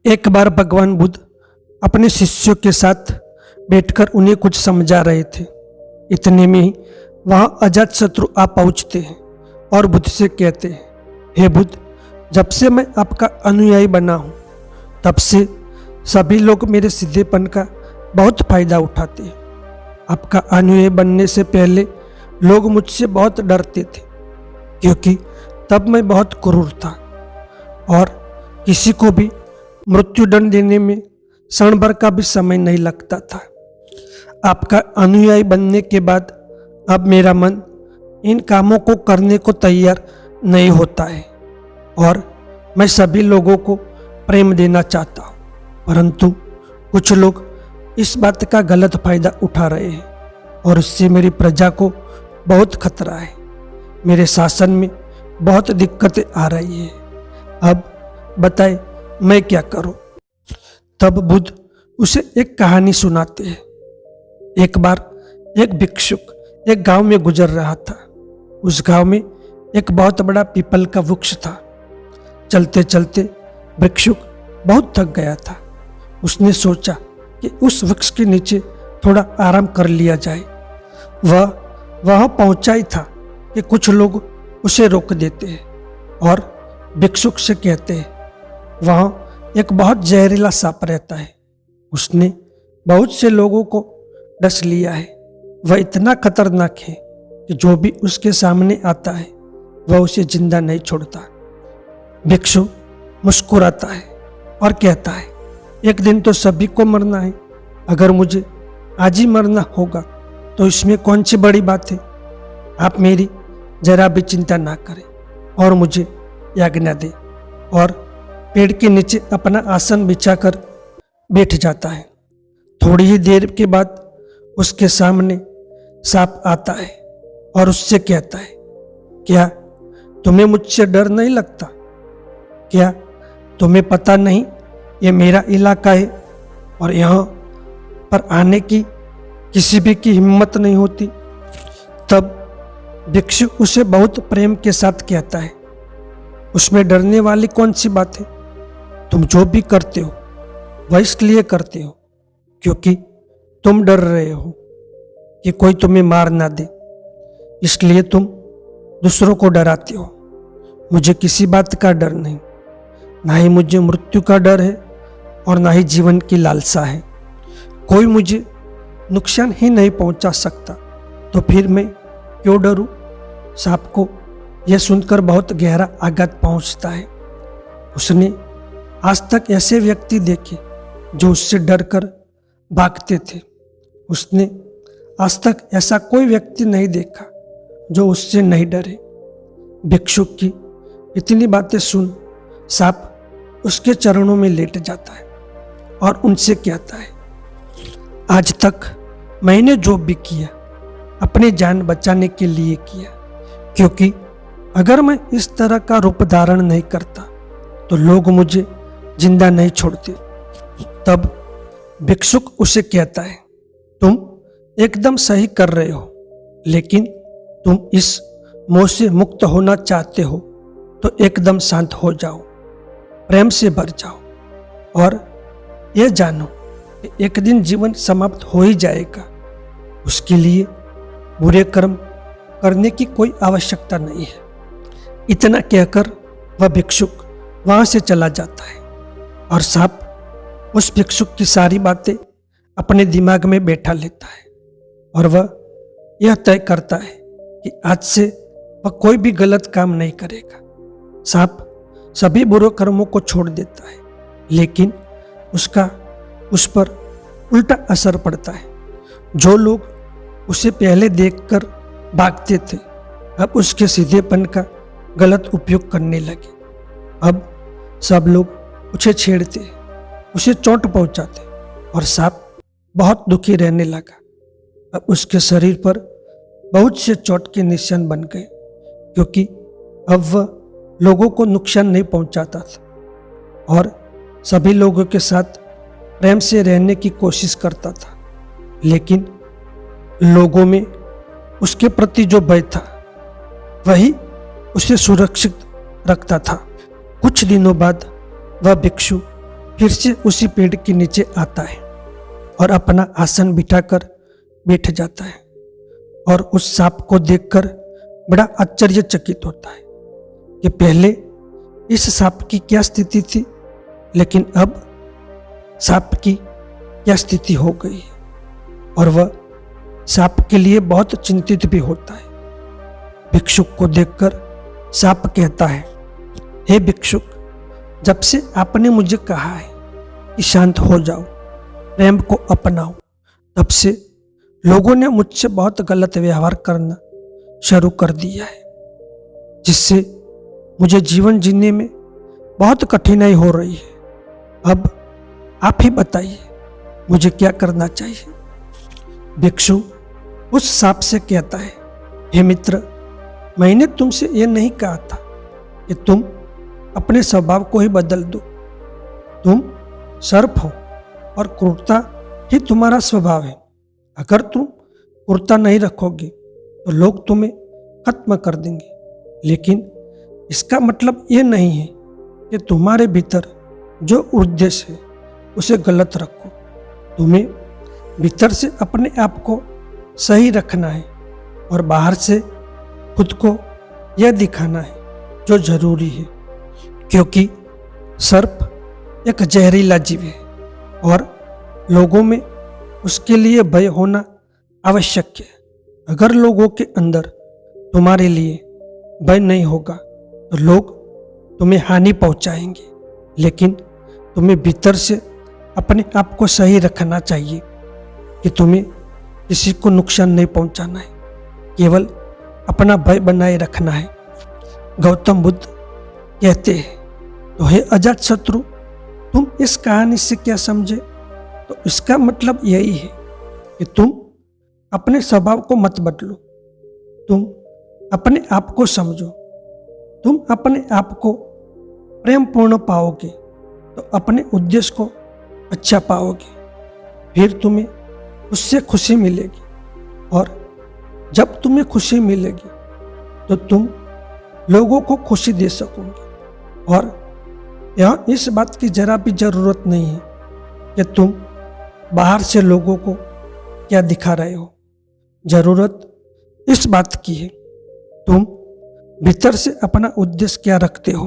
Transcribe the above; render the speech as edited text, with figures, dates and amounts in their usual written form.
एक बार भगवान बुद्ध अपने शिष्यों के साथ बैठकर उन्हें कुछ समझा रहे थे। इतने में ही वहां अजातशत्रु आ पहुंचते हैं और बुद्ध से कहते हैं, हे बुद्ध, जब से मैं आपका अनुयायी बना हूं तब से सभी लोग मेरे सीधेपन का बहुत फायदा उठाते हैं। आपका अनुयायी बनने से पहले लोग मुझसे बहुत डरते थे क्योंकि तब मैं बहुत क्रूर था और किसी को भी मृत्युदंड देने में क्षण भर का भी समय नहीं लगता था। आपका अनुयायी बनने के बाद अब मेरा मन इन कामों को करने को तैयार नहीं होता है और मैं सभी लोगों को प्रेम देना चाहता हूँ, परंतु कुछ लोग इस बात का गलत फायदा उठा रहे हैं और इससे मेरी प्रजा को बहुत खतरा है। मेरे शासन में बहुत दिक्कतें आ रही है। अब बताए मैं क्या करूं? तब बुद्ध उसे एक कहानी सुनाते हैं। एक बार एक भिक्षुक एक गांव में गुजर रहा था। उस गांव में एक बहुत बड़ा पीपल का वृक्ष था। चलते चलते भिक्षुक बहुत थक गया था। उसने सोचा कि उस वृक्ष के नीचे थोड़ा आराम कर लिया जाए। वह वहां पहुंचा ही था कि कुछ लोग उसे रोक देते हैं और भिक्षुक से कहते हैं, वहां एक बहुत जहरीला सांप रहता है। उसने बहुत से लोगों को डस लिया है। वह इतना खतरनाक है कि जो भी उसके सामने आता है वह उसे जिंदा नहीं छोड़ता। भिक्षु मुस्कुराता है और कहता है, एक दिन तो सभी को मरना है। अगर मुझे आज ही मरना होगा तो इसमें कौन सी बड़ी बात है। आप मेरी जरा भी चिंता ना करें और मुझे आज्ञा दें। और पेड़ के नीचे अपना आसन बिछाकर बैठ जाता है। थोड़ी ही देर के बाद उसके सामने सांप आता है और उससे कहता है, क्या तुम्हें मुझसे डर नहीं लगता? क्या तुम्हें पता नहीं ये मेरा इलाका है और यहाँ पर आने की किसी भी की हिम्मत नहीं होती? तब भिक्षु उसे बहुत प्रेम के साथ कहता है, उसमें डरने वाली कौन सी बात है? तुम जो भी करते हो वह इसलिए करते हो क्योंकि तुम डर रहे हो कि कोई तुम्हें मार ना दे, इसलिए तुम दूसरों को डराते हो। मुझे किसी बात का डर नहीं, ना ही मुझे मृत्यु का डर है और ना ही जीवन की लालसा है। कोई मुझे नुकसान ही नहीं पहुंचा सकता, तो फिर मैं क्यों डरूं? सांप को यह सुनकर बहुत गहरा आघात पहुंचता है। उसने आज तक ऐसे व्यक्ति देखे जो उससे डरकर भागते थे। उसने आज तक ऐसा कोई व्यक्ति नहीं देखा जो उससे नहीं डरे। भिक्षुक की इतनी बातें सुन सांप उसके चरणों में लेट जाता है और उनसे कहता है, आज तक मैंने जो भी किया अपनी जान बचाने के लिए किया, क्योंकि अगर मैं इस तरह का रूप धारण नहीं करता तो लोग मुझे जिंदा नहीं छोड़ते। तब भिक्षुक उसे कहता है, तुम एकदम सही कर रहे हो, लेकिन तुम इस मोह से मुक्त होना चाहते हो तो एकदम शांत हो जाओ, प्रेम से भर जाओ और यह जानो कि एक दिन जीवन समाप्त हो ही जाएगा। उसके लिए बुरे कर्म करने की कोई आवश्यकता नहीं है। इतना कहकर वह भिक्षुक वहां से चला जाता है और सांप उस भिक्षुक की सारी बातें अपने दिमाग में बैठा लेता है और वह यह तय करता है कि आज से वह कोई भी गलत काम नहीं करेगा। सांप सभी बुरे कर्मों को छोड़ देता है, लेकिन उसका उस पर उल्टा असर पड़ता है। जो लोग उसे पहले देखकर भागते थे अब उसके सीधेपन का गलत उपयोग करने लगे। अब सब लोग उसे छेड़ते, उसे चोट पहुंचाते और सांप बहुत दुखी रहने लगा। अब उसके शरीर पर बहुत से चोट के निशान बन गए, क्योंकि अब वह लोगों को नुकसान नहीं पहुंचाता था और सभी लोगों के साथ प्रेम से रहने की कोशिश करता था। लेकिन लोगों में उसके प्रति जो भय था वही उसे सुरक्षित रखता था। कुछ दिनों बाद वह भिक्षु फिर से उसी पेड़ के नीचे आता है और अपना आसन बिठाकर बैठ जाता है और उस सांप को देखकर बड़ा आश्चर्यचकित होता है कि पहले इस सांप की क्या स्थिति थी, लेकिन अब सांप की क्या स्थिति हो गई है। और वह सांप के लिए बहुत चिंतित भी होता है। भिक्षुक को देखकर सांप कहता है, हे भिक्षुक, जब से आपने मुझे कहा है कि शांत हो जाओ, प्रेम को अपनाओ, तब से लोगों ने मुझसे बहुत गलत व्यवहार करना शुरू कर दिया है, जिससे मुझे जीवन जीने में बहुत कठिनाई हो रही है। अब आप ही बताइए मुझे क्या करना चाहिए। भिक्षु उस सांप से कहता है, हे मित्र, मैंने तुमसे यह नहीं कहा था कि तुम अपने स्वभाव को ही बदल दो। तुम सर्प हो और क्रूरता ही तुम्हारा स्वभाव है। अगर तुम क्रूरता नहीं रखोगे तो लोग तुम्हें खत्म कर देंगे, लेकिन इसका मतलब ये नहीं है कि तुम्हारे भीतर जो उद्देश्य है उसे गलत रखो। तुम्हें भीतर से अपने आप को सही रखना है और बाहर से खुद को यह दिखाना है जो जरूरी है, क्योंकि सर्प एक जहरीला जीव है और लोगों में उसके लिए भय होना आवश्यक है। अगर लोगों के अंदर तुम्हारे लिए भय नहीं होगा तो लोग तुम्हें हानि पहुंचाएंगे, लेकिन तुम्हें भीतर से अपने आप को सही रखना चाहिए कि तुम्हें किसी को नुकसान नहीं पहुंचाना है, केवल अपना भय बनाए रखना है। गौतम बुद्ध कहते हैं, तो हे अजात शत्रु, तुम इस कहानी से क्या समझे? तो इसका मतलब यही है कि तुम अपने स्वभाव को मत बदलो, तुम अपने आप को समझो। तुम अपने आप को प्रेम पूर्ण पाओगे तो अपने उद्देश्य को अच्छा पाओगे, फिर तुम्हें उससे खुशी मिलेगी, और जब तुम्हें खुशी मिलेगी तो तुम लोगों को खुशी दे सकोगे। और यहाँ इस बात की जरा भी जरूरत नहीं है कि तुम बाहर से लोगों को क्या दिखा रहे हो। जरूरत इस बात की है तुम भीतर से अपना उद्देश्य क्या रखते हो।